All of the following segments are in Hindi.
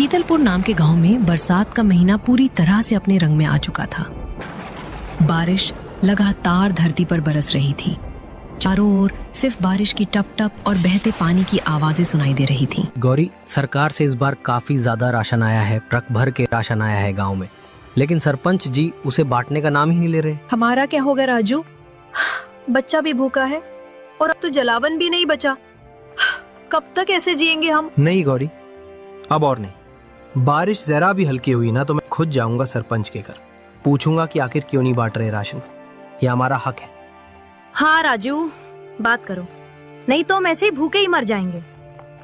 शीतलपुर नाम के गांव में बरसात का महीना पूरी तरह से अपने रंग में आ चुका था। बारिश लगातार धरती पर बरस रही थी। चारों ओर सिर्फ बारिश की टप टप और बहते पानी की आवाजें सुनाई दे रही थीं। गौरी, सरकार से इस बार काफी ज्यादा राशन आया है, ट्रक भर के राशन आया है गांव में, लेकिन सरपंच जी उसे बांटने का नाम ही नहीं ले रहे। हमारा क्या होगा राजू? बच्चा भी भूखा है और अब तो जलावन भी नहीं बचा। कब तक ऐसे जिएंगे हम? नहीं गौरी, अब और नहीं। बारिश जरा भी हल्की हुई ना तो मैं खुद जाऊंगा सरपंच के घर, पूछूंगा कि आखिर क्यों नहीं बांट रहे राशन। ये हमारा हक है। हाँ राजू, बात करो, नहीं तो हम ऐसे ही भूखे ही मर जाएंगे।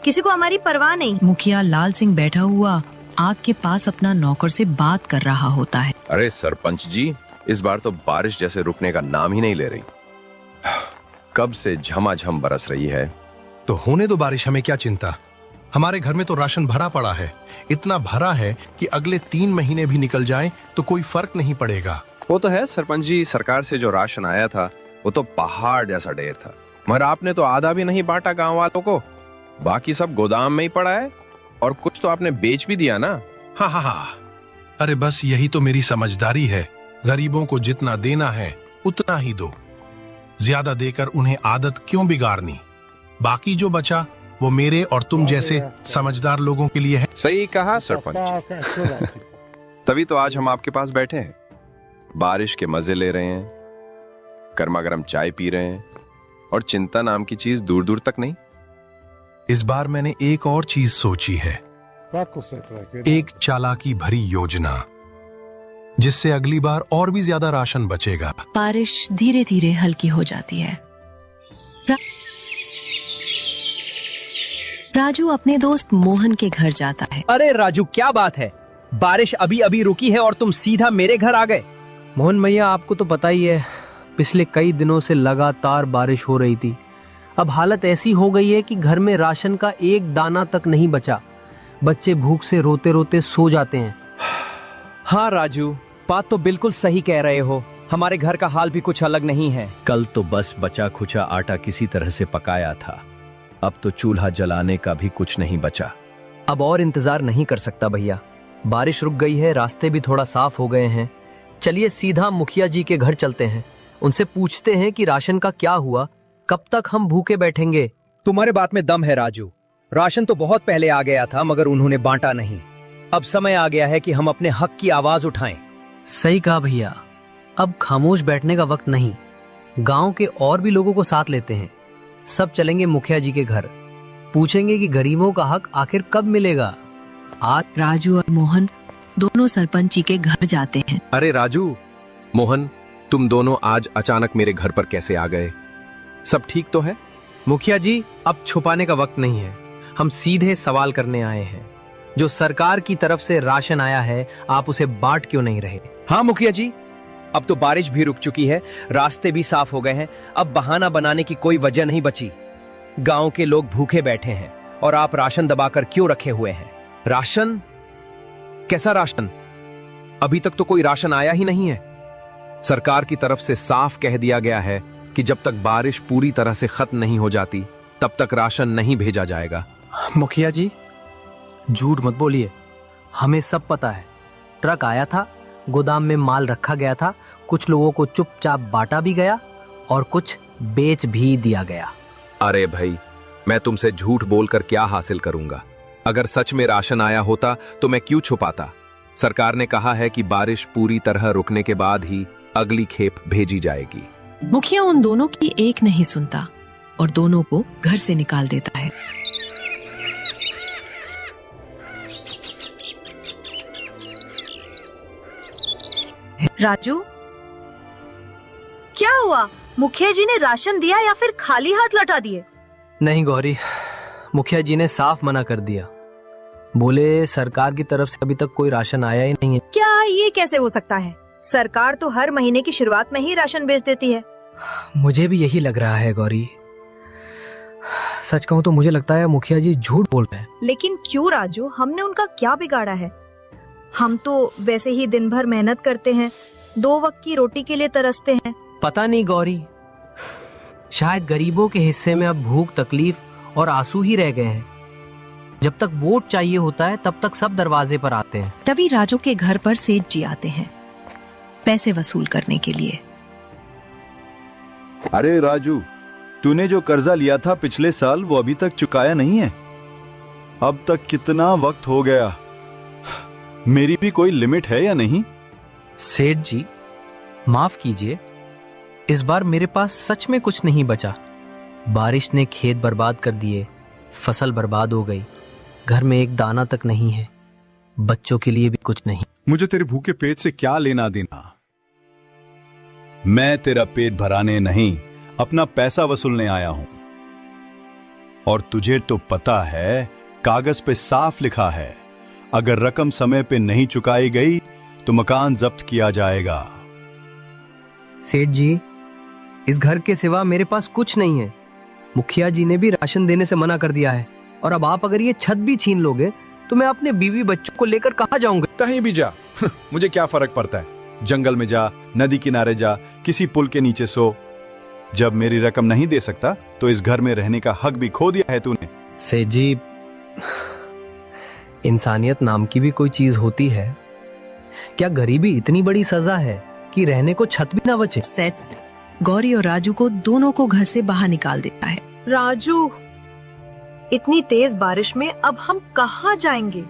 किसी को हमारी परवाह नहीं। मुखिया लाल सिंह बैठा हुआ आग के पास अपना नौकर से बात कर रहा होता है। अरे सरपंच जी, इस बार तो बारिश जैसे रुकने का नाम ही नहीं ले रही। कब से झमाझम बरस रही है। तो होने दो बारिश, हमें क्या चिंता। हमारे घर में तो राशन भरा पड़ा है, इतना भरा है कि अगले 3 महीने भी निकल जाएं तो कोई फर्क नहीं पड़ेगा। वो तो है सरपंच जी, सरकार से जो राशन आया था वो तो पहाड़ जैसा ढेर था, मगर आपने तो आधा भी नहीं बांटा गांव वालों को। बाकी सब गोदाम में ही पड़ा है और कुछ तो आपने बेच भी दिया ना। हाँ हाँ हाँ, अरे बस यही तो मेरी समझदारी है। गरीबों को जितना देना है उतना ही दो, ज्यादा देकर उन्हें आदत क्यों बिगाड़नी। बाकी जो बचा वो मेरे और तुम जैसे समझदार लोगों के लिए है। सही कहा सरपंच। तभी तो आज हम आपके पास बैठे हैं, बारिश के मजे ले रहे हैं, गर्मा गर्म चाय पी रहे हैं और चिंता नाम की चीज दूर दूर तक नहीं। इस बार मैंने एक और चीज सोची है, एक चालाकी भरी योजना, जिससे अगली बार और भी ज्यादा राशन बचेगा। बारिश धीरे धीरे हल्की हो जाती है। राजू अपने दोस्त मोहन के घर जाता है। अरे राजू, क्या बात है? बारिश अभी अभी रुकी है और तुम सीधा मेरे घर आ गए। मोहन भैया, आपको तो पता ही है, पिछले कई दिनों से लगातार बारिश हो रही थी। अब हालत ऐसी हो गई है कि घर में राशन का एक दाना तक नहीं बचा। बच्चे भूख से रोते रोते सो जाते हैं। हाँ राजू, बात तो बिल्कुल सही कह रहे हो। हमारे घर का हाल भी कुछ अलग नहीं है। कल तो बस बचा खुचा आटा किसी तरह से पकाया था, अब तो चूल्हा जलाने का भी कुछ नहीं बचा। अब और इंतजार नहीं कर सकता भैया, बारिश रुक गई है, रास्ते भी थोड़ा साफ हो गए हैं। चलिए सीधा मुखिया जी के घर चलते हैं, उनसे पूछते हैं कि राशन का क्या हुआ, कब तक हम भूखे बैठेंगे। तुम्हारे बात में दम है राजू। राशन तो बहुत पहले आ गया था मगर उन्होंने बांटा नहीं। अब समय आ गया है कि हम अपने हक की आवाज उठाएं। सही कहा भैया, अब खामोश बैठने का वक्त नहीं। गांव के और भी लोगों को साथ लेते हैं, सब चलेंगे मुखिया जी के घर, पूछेंगे कि गरीबों का हक आखिर कब मिलेगा। आज राजू और मोहन दोनों सरपंच जी के घर जाते हैं। अरे राजू, मोहन, तुम दोनों आज अचानक मेरे घर पर कैसे आ गए? सब ठीक तो है? मुखिया जी, अब छुपाने का वक्त नहीं है, हम सीधे सवाल करने आए हैं। जो सरकार की तरफ से राशन आया है, आप उसे बांट क्यों नहीं रहे? हाँ मुखिया जी, अब तो बारिश भी रुक चुकी है, रास्ते भी साफ हो गए हैं, अब बहाना बनाने की कोई वजह नहीं बची। गांव के लोग भूखे बैठे हैं और आप राशन दबाकर क्यों रखे हुए हैं? राशन? कैसा राशन? अभी तक तो कोई राशन आया ही नहीं है। सरकार की तरफ से साफ कह दिया गया है कि जब तक बारिश पूरी तरह से खत्म नहीं हो जाती तब तक राशन नहीं भेजा जाएगा। मुखिया जी, झूठ मत बोलिए, हमें सब पता है। ट्रक आया था, गोदाम में माल रखा गया था, कुछ लोगों को चुपचाप बांटा भी गया और कुछ बेच भी दिया गया। अरे भाई, मैं तुमसे झूठ बोलकर क्या हासिल करूंगा? अगर सच में राशन आया होता तो मैं क्यों छुपाता? सरकार ने कहा है कि बारिश पूरी तरह रुकने के बाद ही अगली खेप भेजी जाएगी। मुखिया उन दोनों की एक नहीं सुनता और दोनों को घर से निकाल देता है। राजू, क्या हुआ? मुखिया जी ने राशन दिया या फिर खाली हाथ लौटा दिए? नहीं गौरी, मुखिया जी ने साफ मना कर दिया, बोले सरकार की तरफ से अभी तक कोई राशन आया ही नहीं है। क्या ये कैसे हो सकता है? सरकार तो हर महीने की शुरुआत में ही राशन भेज देती है। मुझे भी यही लग रहा है गौरी, सच कहूँ तो मुझे लगता है मुखिया जी झूठ बोल रहे हैं। लेकिन क्यों राजू, हमने उनका क्या बिगाड़ा है? हम तो वैसे ही दिन भर मेहनत करते हैं, 2 वक्त की रोटी के लिए तरसते हैं। पता नहीं गौरी, शायद गरीबों के हिस्से में अब भूख, तकलीफ और आंसू ही रह गए हैं। जब तक वोट चाहिए होता है तब तक सब दरवाजे पर आते हैं। तभी राजू के घर पर सेठ जी आते हैं पैसे वसूल करने के लिए। अरे राजू, तूने जो कर्जा लिया था पिछले साल वो अभी तक चुकाया नहीं है। अब तक कितना वक्त हो गया, मेरी भी कोई लिमिट है या नहीं? सेठ जी माफ कीजिए, इस बार मेरे पास सच में कुछ नहीं बचा। बारिश ने खेत बर्बाद कर दिए, फसल बर्बाद हो गई, घर में एक दाना तक नहीं है, बच्चों के लिए भी कुछ नहीं। मुझे तेरे भूखे पेट से क्या लेना देना? मैं तेरा पेट भराने नहीं, अपना पैसा वसूलने आया हूं। और तुझे तो पता है, कागज पे साफ लिखा है, अगर रकम समय पे नहीं चुकाई गई तो मकान जब्त किया जाएगा। सेठ जी, इस घर के सिवा मेरे पास कुछ नहीं है। मुखिया जी ने भी राशन देने से मना कर दिया है, और अब आप अगर ये छत भी छीन लोगे तो मैं अपने बीवी बच्चों को लेकर कहां जाऊंगा? कहीं भी जा, मुझे क्या फर्क पड़ता है। जंगल में जा, नदी किनारे जा, किसी पुल के नीचे सो। जब मेरी रकम नहीं दे सकता तो इस घर में रहने का हक भी खो दिया है तूने। सेठ जी, इंसानियत नाम की भी कोई चीज होती है क्या? गरीबी इतनी बड़ी सजा है कि रहने को छत भी ना बचे। सेठ गौरी और राजू को दोनों को घर से बाहर निकाल देता है। राजू, इतनी तेज बारिश में अब हम कहाँ जाएंगे?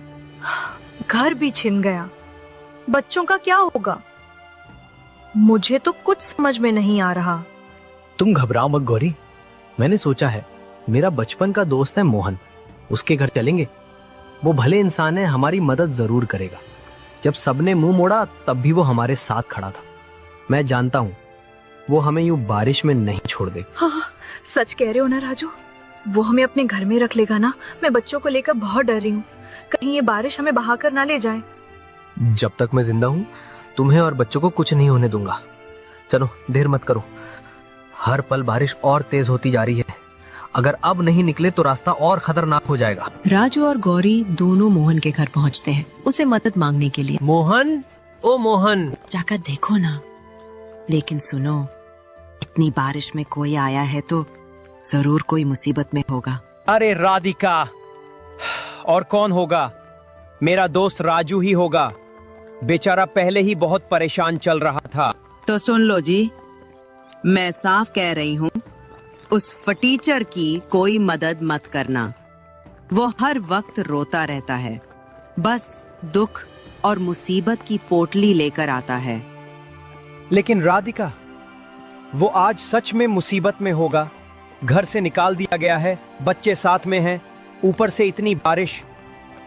घर भी छिन गया, बच्चों का क्या होगा? मुझे तो कुछ समझ में नहीं आ रहा। तुम घबराओ मत गौरी, मैंने सोचा है, मेरा बचपन का दोस्त है मोहन, उसके घर चलेंगे। वो भले इंसान है, हमारी मदद जरूर करेगा। जब सबने मुंह मोड़ा तब भी वो हमारे साथ खड़ा था। मैं जानता हूँ वो हमें यूं बारिश में नहीं छोड़ दे। हाँ, सच कह रहे हो ना राजू? वो हमें अपने घर में रख लेगा ना? मैं बच्चों को लेकर बहुत डर रही हूँ, कहीं ये बारिश हमें बहाकर ना ले जाए। जब तक मैं जिंदा हूँ तुम्हें और बच्चों को कुछ नहीं होने दूंगा। चलो देर मत करो, हर पल बारिश और तेज होती जा रही है। अगर अब नहीं निकले तो रास्ता और खतरनाक हो जाएगा। राजू और गौरी दोनों मोहन के घर पहुंचते हैं उसे मदद मांगने के लिए। मोहन, ओ मोहन, जाकर देखो ना। लेकिन सुनो, इतनी बारिश में कोई आया है तो जरूर कोई मुसीबत में होगा। अरे राधिका, और कौन होगा? मेरा दोस्त राजू ही होगा। बेचारा पहले ही बहुत परेशान चल रहा था। तो सुन लो जी, मैं साफ कह रही हूँ, उस फटीचर की कोई मदद मत करना। वो हर वक्त रोता रहता है, बस दुख और मुसीबत की पोटली लेकर आता है। लेकिन राधिका, वो आज सच में मुसीबत में होगा। घर से निकाल दिया गया है, बच्चे साथ में हैं, ऊपर से इतनी बारिश।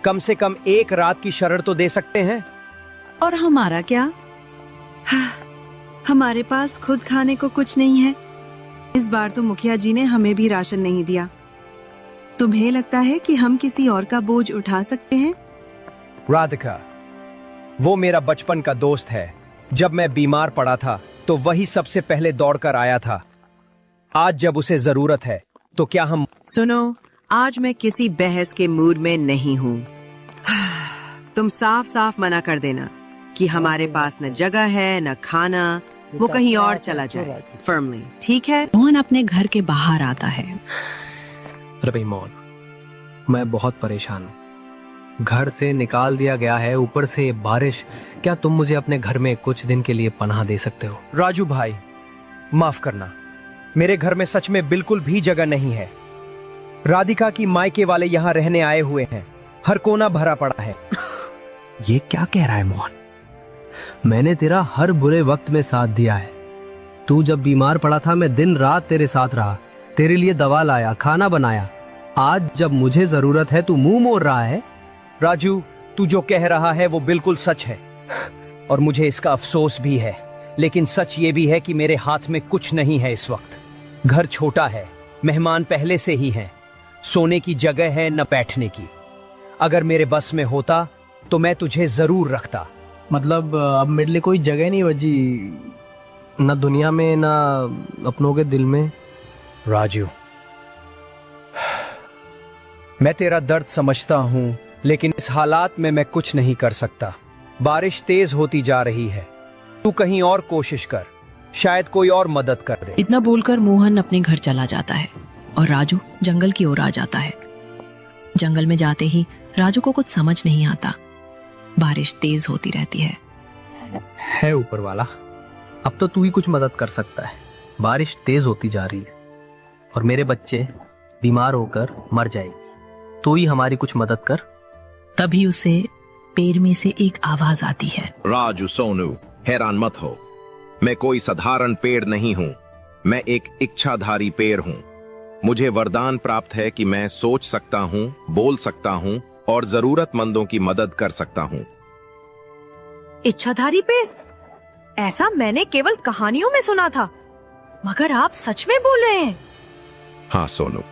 कम से कम एक रात की शरण तो दे सकते हैं। और हमारा क्या? हमारे पास खुद खाने को कुछ नहीं है। इस बार तो मुखिया जी ने हमें भी राशन नहीं दिया। तुम्हें लगता है कि हम किसी और का बोझ उठा सकते हैं? राधिका, वो मेरा बचपन का दोस्त है। जब मैं बीमार पड़ा था तो वही सबसे पहले दौड़कर आया था। आज जब उसे जरूरत है तो क्या हम... सुनो, आज मैं किसी बहस के मूड में नहीं हूँ। तुम साफ साफ मना कर देना कि हमारे पास न जगह है न खाना, वो कहीं और चला जाए। फर्मली, ठीक है? मोहन अपने घर के बाहर आता है। अरे भाई मोहन, मैं बहुत परेशान हूँ। घर से निकाल दिया गया है, ऊपर से बारिश। क्या तुम मुझे अपने घर में कुछ दिन के लिए पनाह दे सकते हो? राजू भाई, माफ करना, मेरे घर में सच में बिल्कुल भी जगह नहीं है। राधिका की मायके वाले यहाँ रहने आए हुए हैं, हर कोना भरा पड़ा है। ये क्या कह रहा है मोहन? मैंने तेरा हर बुरे वक्त में साथ दिया है। तू जब बीमार पड़ा था मैं दिन रात तेरे साथ रहा, तेरे लिए दवा लाया, खाना बनाया। आज जब मुझे जरूरत है तू मुंह मोड़ रहा है। राजू, तू जो कह रहा है वो बिल्कुल सच है और मुझे इसका अफसोस भी है। लेकिन सच ये भी है कि मेरे हाथ में कुछ नहीं है इस वक्त। घर छोटा है, मेहमान पहले से ही हैं, सोने की जगह है न बैठने की। अगर मेरे बस में होता तो मैं तुझे जरूर रखता। मतलब अब मेरे लिए कोई जगह नहीं बची, न दुनिया में न अपनों के दिल में। राजू, मैं तेरा दर्द समझता हूं, लेकिन इस हालात में मैं कुछ नहीं कर सकता। बारिश तेज होती जा रही है, तू कहीं और कोशिश कर, शायद कोई और मदद कर दे। इतना बोलकर मोहन अपने घर चला जाता है और राजू जंगल की ओर आ जाता है। जंगल में जाते ही राजू को कुछ समझ नहीं आता। बारिश तेज होती रहती है ऊपर वाला, अब तो तू ही कुछ मदद कर सकता है। बारिश तेज होती जा रही है और मेरे बच्चे बीमार होकर मर जाएंगे। तू ही हमारी कुछ मदद कर। तभी उसे पेड़ में से एक आवाज आती है। राजू सोनू, हैरान मत हो, मैं कोई साधारण पेड़ नहीं हूँ, मैं एक इच्छाधारी पेड़ हूँ। मुझे वरदान प्राप्त है कि मैं सोच सकता हूँ, बोल सकता हूँ और जरूरतमंदों की मदद कर सकता हूँ। इच्छाधारी पेड़? ऐसा मैंने केवल कहानियों में सुना था, मगर आप सच में बोल रहे हैं? हाँ सोनू,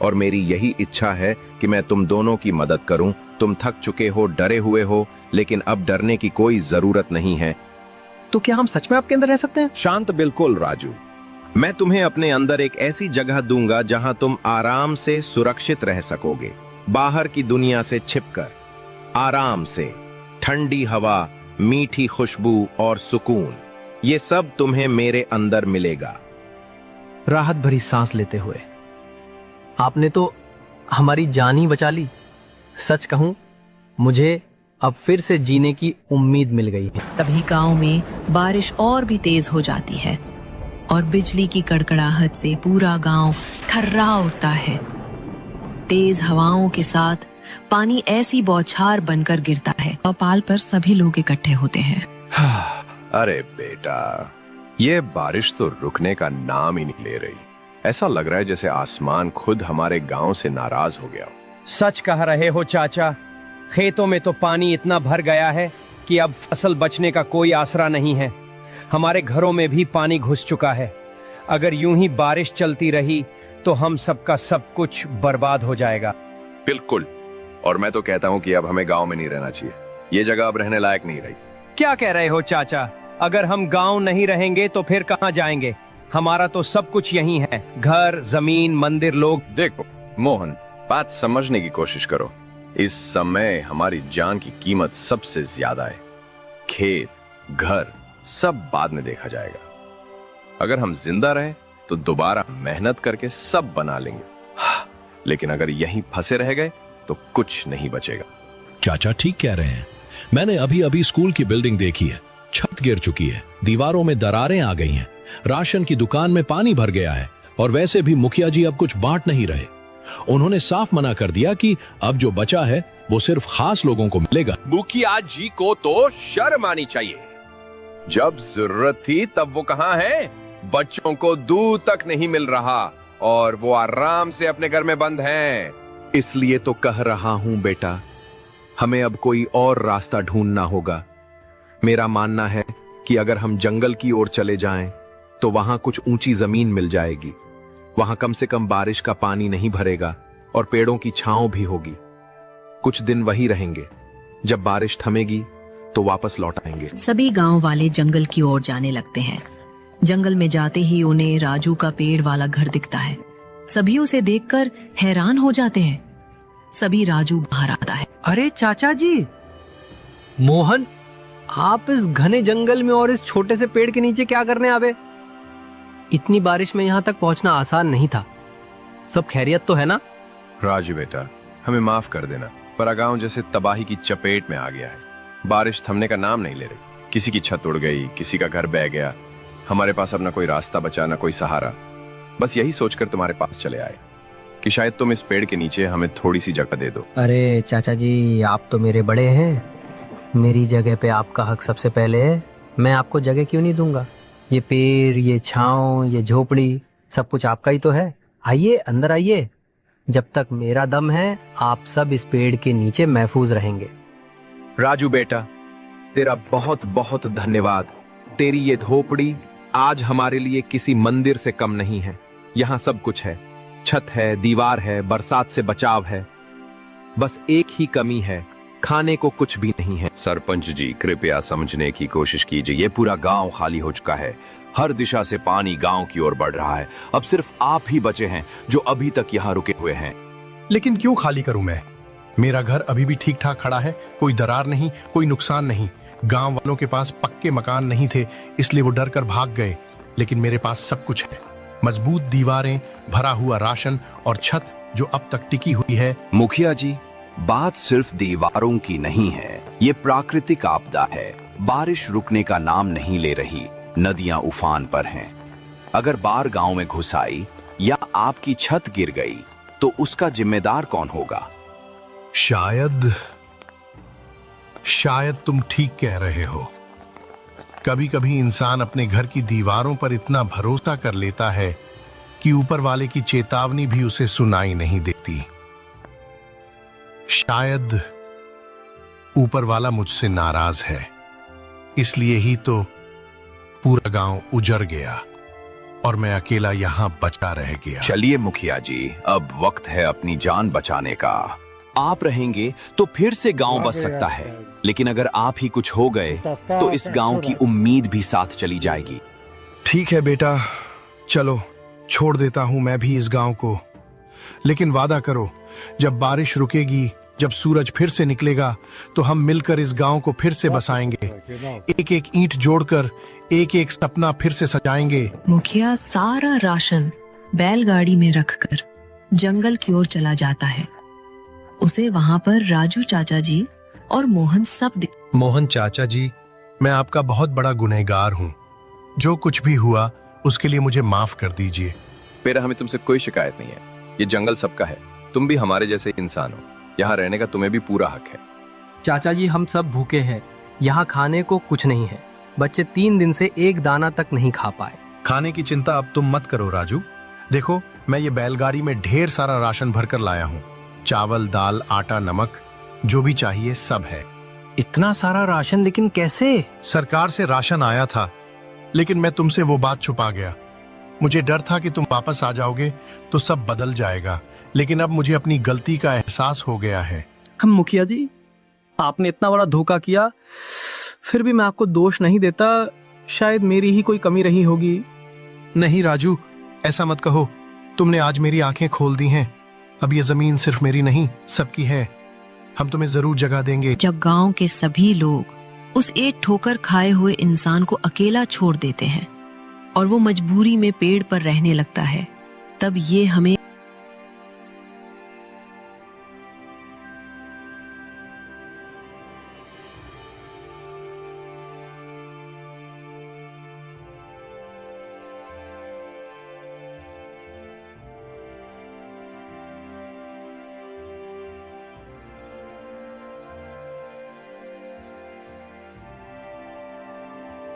और मेरी यही इच्छा है कि मैं तुम दोनों की मदद करूं। तुम थक चुके हो, डरे हुए हो, लेकिन अब डरने की कोई जरूरत नहीं है। तो क्या हम सच में आपके अंदर रह सकते हैं? शांत बिल्कुल राजू, मैं तुम्हें अपने अंदर एक ऐसी जगह दूंगा जहां तुम आराम से सुरक्षित रह सकोगे, बाहर की दुनिया से छिपकर, आराम से। ठंडी हवा, मीठी खुशबू और सुकून, ये सब तुम्हें मेरे अंदर मिलेगा। राहत भरी सांस लेते हुए, आपने तो हमारी जान ही बचा ली। सच कहूं, मुझे अब फिर से जीने की उम्मीद मिल गई है। तभी गांव में बारिश और भी तेज हो जाती है और बिजली की कड़कड़ाहट से पूरा गांव थर्रा उठता है। तेज हवाओं के साथ पानी ऐसी बौछार बनकर गिरता है और पाल पर सभी लोग इकट्ठे होते हैं। अरे बेटा, ये बारिश तो रुकने का नाम ही नहीं ले रही। ऐसा लग रहा है जैसे आसमान खुद हमारे गांव से नाराज हो गया। सच कह रहे हो चाचा, खेतों में तो पानी इतना भर गया है कि अब फसल बचने का कोई आसरा नहीं है। हमारे घरों में भी पानी घुस चुका है। अगर यूं ही बारिश चलती रही तो हम सबका सब कुछ बर्बाद हो जाएगा। बिल्कुल, और मैं तो कहता हूँ कि अब हमें गांव में नहीं रहना चाहिए। ये जगह अब रहने लायक नहीं रही। क्या कह रहे हो चाचा? अगर हम गांव नहीं रहेंगे तो फिर कहां जाएंगे? हमारा तो सब कुछ यहीं है, घर, जमीन, मंदिर, लोग। देखो मोहन, बात समझने की कोशिश करो। इस समय हमारी जान की कीमत सबसे ज्यादा है। खेत, घर सब बाद में देखा जाएगा। अगर हम जिंदा रहे तो दोबारा मेहनत करके सब बना लेंगे, लेकिन अगर यहीं फंसे रह गए तो कुछ नहीं बचेगा। चाचा ठीक कह रहे हैं। मैंने अभी अभी स्कूल की बिल्डिंग देखी है, छत गिर चुकी है, दीवारों में दरारें आ गई हैं, राशन की दुकान में पानी भर गया है और वैसे भी मुखिया जी अब कुछ बांट नहीं रहे। उन्होंने साफ मना कर दिया कि अब जो बचा है वो सिर्फ खास लोगों को मिलेगा। मुखिया जी को तो शर्म आनी चाहिए। जब जरूरत थी तब वो कहां है? बच्चों को दूध तक नहीं मिल रहा और वो आराम से अपने घर में बंद हैं। इसलिए तो कह रहा हूं बेटा, हमें अब कोई और रास्ता ढूंढना होगा। मेरा मानना है कि अगर हम जंगल की ओर चले जाएं तो वहां कुछ ऊंची जमीन मिल जाएगी। वहां कम से कम बारिश का पानी नहीं भरेगा और पेड़ों की छांव भी होगी। कुछ दिन वही रहेंगे, जब बारिश थमेगी तो वापस लौट आएंगे। सभी गांव वाले जंगल की ओर जाने लगते हैं। जंगल में जाते ही उन्हें राजू का पेड़ वाला घर दिखता है। सभी उसे देखकर हैरान हो जाते हैं। सभी राजू बाहर आता है। अरे चाचा जी, मोहन, आप इस घने जंगल में और इस छोटे से पेड़ के नीचे क्या करने आवे? इतनी बारिश में यहाँ तक पहुंचना आसान नहीं था। सब खैरियत तो है ना? राजू बेटा, हमें माफ कर देना, पर गांव जैसे तबाही की चपेट में आ गया है। बारिश थमने का नाम नहीं ले रही। किसी की छत उड़ गई, किसी का घर बह गया। हमारे पास अब ना कोई रास्ता बचा, ना कोई सहारा। बस यही सोचकर तुम्हारे पास चले आए कि शायद तुम इस पेड़ के नीचे हमें थोड़ी सी जगह दे दो। अरे चाचा जी, आप तो मेरे बड़े हैं। मेरी जगह पे आपका हक सबसे पहले है। मैं आपको जगह क्यों नहीं दूंगा? ये पेड़, ये छांव, ये झोपड़ी, सब कुछ आपका ही तो है। आइए, अंदर आइए। जब तक मेरा दम है आप सब इस पेड़ के नीचे महफूज रहेंगे। राजू बेटा, तेरा बहुत बहुत धन्यवाद। तेरी ये झोपड़ी आज हमारे लिए किसी मंदिर से कम नहीं है। यहाँ सब कुछ है, छत है, दीवार है, बरसात से बचाव है। बस एक ही कमी है, खाने को कुछ भी नहीं है। सरपंच जी, कृपया समझने की कोशिश कीजिए। ये पूरा गांव खाली हो चुका है। हर दिशा से पानी गांव की ओर बढ़ रहा है। अब सिर्फ आप ही बचे हैं जो अभी तक यहाँ रुके हुए हैं। लेकिन क्यों खाली करूं मैं? मेरा घर अभी भी ठीक ठाक खड़ा है, कोई दरार नहीं, कोई नुकसान नहीं। गांव वालों के पास पक्के मकान नहीं थे, इसलिए वो डर कर भाग गए, लेकिन मेरे पास सब कुछ है। मजबूत दीवारें, भरा हुआ राशन और छत जो अब तक टिकी हुई है। मुखिया जी, बात सिर्फ दीवारों की नहीं है, ये प्राकृतिक आपदा है। बारिश रुकने का नाम नहीं ले रही, नदियां उफान पर हैं। अगर बाढ़ गांव में घुस आई या आपकी छत गिर गई तो उसका जिम्मेदार कौन होगा? शायद तुम ठीक कह रहे हो। कभी कभी इंसान अपने घर की दीवारों पर इतना भरोसा कर लेता है कि ऊपर वाले की चेतावनी भी उसे सुनाई नहीं देती। शायद ऊपर वाला मुझसे नाराज है, इसलिए ही तो पूरा गांव उजड़ गया और मैं अकेला यहां बचा रह गया। चलिए मुखिया जी, अब वक्त है अपनी जान बचाने का। आप रहेंगे तो फिर से गांव बच सकता है, लेकिन अगर आप ही कुछ हो गए तो इस गांव की उम्मीद भी साथ चली जाएगी। ठीक है बेटा, चलो छोड़ देता हूं मैं भी इस गांव को, लेकिन वादा करो जब बारिश रुकेगी, जब सूरज फिर से निकलेगा तो हम मिलकर इस गांव को फिर से बसाएंगे। एक एक ईंट जोड़कर एक एक सपना फिर से सजाएंगे। मुखिया सारा राशन बैलगाड़ी में रखकर जंगल की ओर चला जाता है। उसे वहां पर राजू चाचा जी और मोहन सब मोहन चाचा जी, मैं आपका बहुत बड़ा गुनहगार हूँ। जो कुछ भी हुआ उसके लिए मुझे माफ कर दीजिए। बेटा, हमें तुमसे कोई शिकायत नहीं है। ये जंगल सबका है, तुम भी हमारे जैसे इंसान हो। यहाँ रहने का तुम्हें भी पूरा हक है। चाचा जी, हम सब भूखे हैं, यहाँ खाने को कुछ नहीं है। बच्चे 3 दिन से एक दाना तक नहीं खा पाए। खाने की चिंता अब तुम मत करो राजू। देखो, मैं ये बैलगाड़ी में ढेर सारा राशन भरकर लाया हूँ। चावल, दाल, आटा, नमक, जो भी चाहिए सब है। इतना सारा राशन लेकिन कैसे? सरकार से राशन आया था, लेकिन मैं तुमसे वो बात छुपा गया। मुझे डर था कि तुम वापस आ जाओगे तो सब बदल जाएगा, लेकिन अब मुझे अपनी गलती का एहसास हो गया है। हम मुखिया जी, आपने इतना बड़ा धोखा किया, फिर भी मैं आपको दोष नहीं देता। शायद मेरी ही कोई कमी रही होगी। नहीं राजू, ऐसा मत कहो। तुमने आज मेरी आंखें खोल दी हैं। अब ये जमीन सिर्फ मेरी नहीं, सबकी है। हम तुम्हें जरूर जगह देंगे। जब गांव के सभी लोग उस एक ठोकर खाए हुए इंसान को अकेला छोड़ देते हैं और वो मजबूरी में पेड़ पर रहने लगता है, तब ये हमें